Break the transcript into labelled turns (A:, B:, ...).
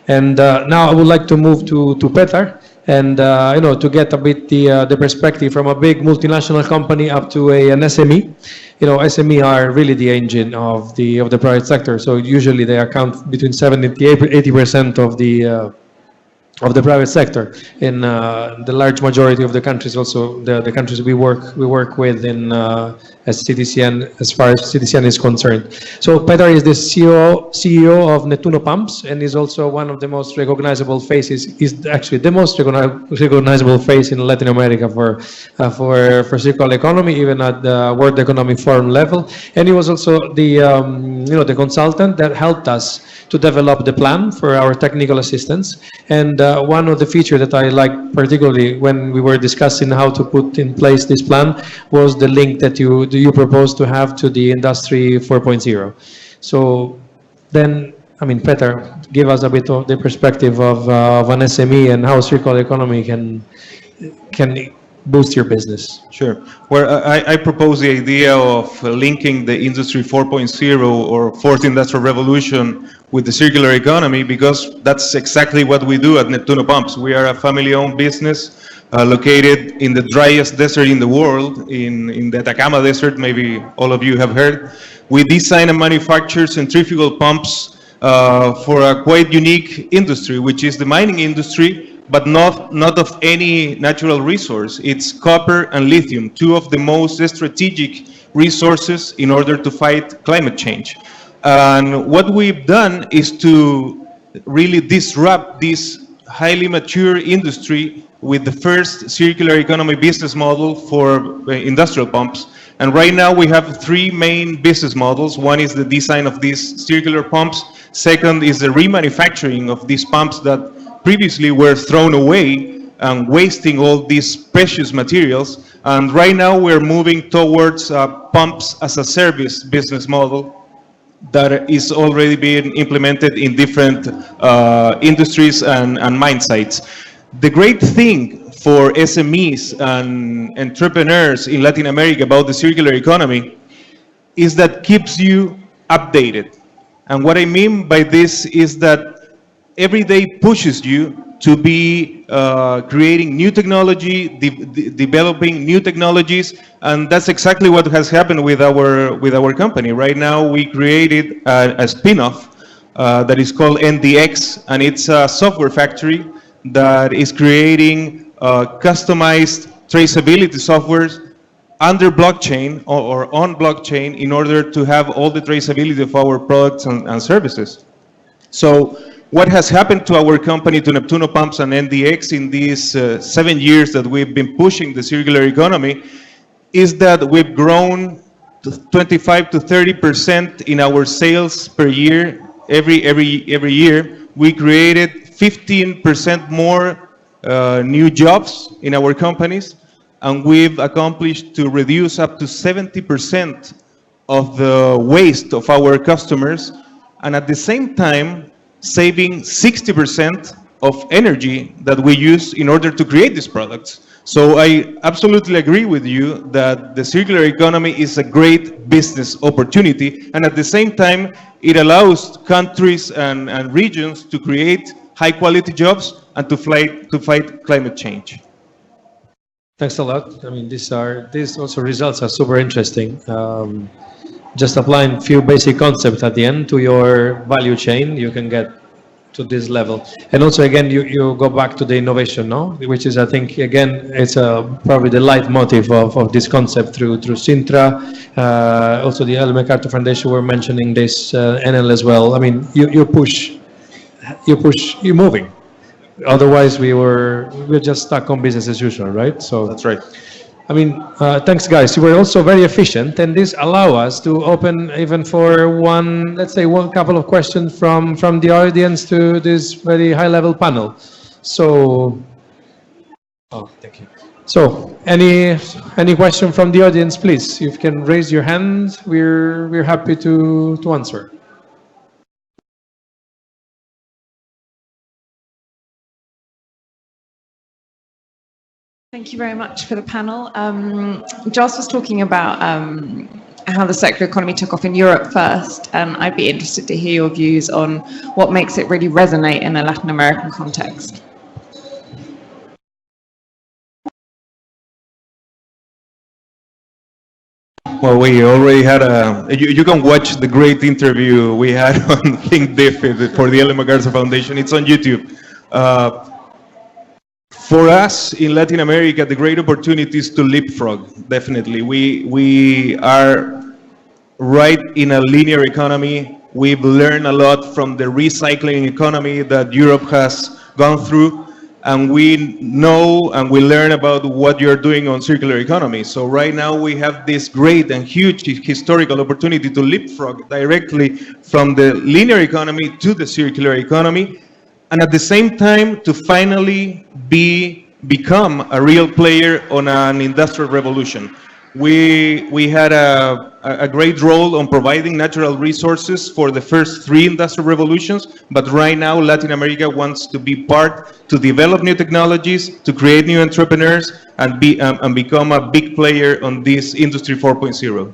A: And now I would like to move to Petar, and to get a bit the perspective from a big multinational company up to an SME. SME are really the engine of the private sector. So usually they account between 70 to 80% of the private sector in the large majority of the countries. Also, the countries we work with in as CTCN, as far as CTCN is concerned. So Petar is the CEO of Nettuno Pumps, and is also one of the most recognizable faces. Is actually the most recognizable face in Latin America for circular economy, even at the World Economic Forum level. And he was also the consultant that helped us to develop the plan for our technical assistance. And one of the features that I liked particularly when we were discussing how to put in place this plan was the link that you proposed to have to the Industry 4.0. So then, Petar, give us a bit of the perspective of an SME and how circular economy can boost your business.
B: Sure. Well, I propose the idea of linking the Industry 4.0 or Fourth Industrial Revolution with the circular economy, because that's exactly what we do at Nettuno Pumps. We are a family-owned business located in the driest desert in the world, in the Atacama Desert, maybe all of you have heard. We design and manufacture centrifugal pumps for a quite unique industry, which is the mining industry, but not of any natural resource. It's copper and lithium, two of the most strategic resources in order to fight climate change. And what we've done is to really disrupt this highly mature industry with the first circular economy business model for industrial pumps. And right now we have three main business models. One is the design of these circular pumps. Second is the remanufacturing of these pumps that previously were thrown away and wasting all these precious materials. And right now we're moving towards pumps as a service business model that is already being implemented in different industries and mine sites. The great thing for SMEs and entrepreneurs in Latin America about the circular economy is that keeps you updated. And what I mean by this is that every day pushes you to be creating new technology, developing new technologies, and that's exactly what has happened with our company. Right now, we created a spin-off that is called NDX, and it's a software factory that is creating customized traceability softwares under blockchain or on blockchain in order to have all the traceability of our products and services. So what has happened to our company, to Nettuno Pumps and NDX in these 7 years that we've been pushing the circular economy, is that we've grown to 25 to 30% in our sales per year, every year. We created 15% more new jobs in our companies, and we've accomplished to reduce up to 70% of the waste of our customers, and at the same time saving 60% of energy that we use in order to create these products. So I absolutely agree with you that the circular economy is a great business opportunity, and at the same time it allows countries and regions to create high quality jobs and to fight climate change.
A: Thanks a lot. These also results are super interesting. Just applying a few basic concepts at the end to your value chain, you can get to this level. And also, again, you go back to the innovation, no? Which is, I think, again, it's probably the leitmotif of this concept through Sintra. Also, the Ellen MacArthur Foundation were mentioning this, NL as well. You're moving. Otherwise, we're just stuck on business as usual, right? So
B: that's right.
A: Thanks, guys. You were also very efficient, and this allow us to open even for one couple of questions from the audience to this very high-level panel. So, thank you. So, any question from the audience, please? You can raise your hand. We're happy to answer.
C: Thank you very much for the panel. Joss was talking about how the circular economy took off in Europe first, and I'd be interested to hear your views on what makes it really resonate in a Latin American context.
B: Well, we already had you can watch the great interview we had on Think Diff for the Ellen MacArthur Foundation. It's on YouTube. For us in Latin America, the great opportunity is to leapfrog, definitely. We are right in a linear economy. We've learned a lot from the recycling economy that Europe has gone through, and we know and we learn about what you're doing on circular economy. So right now we have this great and huge historical opportunity to leapfrog directly from the linear economy to the circular economy, and at the same time to finally become a real player on an industrial revolution. We had a great role on providing natural resources for the first 3 industrial revolutions, but right now Latin America wants to be part to develop new technologies, to create new entrepreneurs, and become a big player on this Industry 4.0.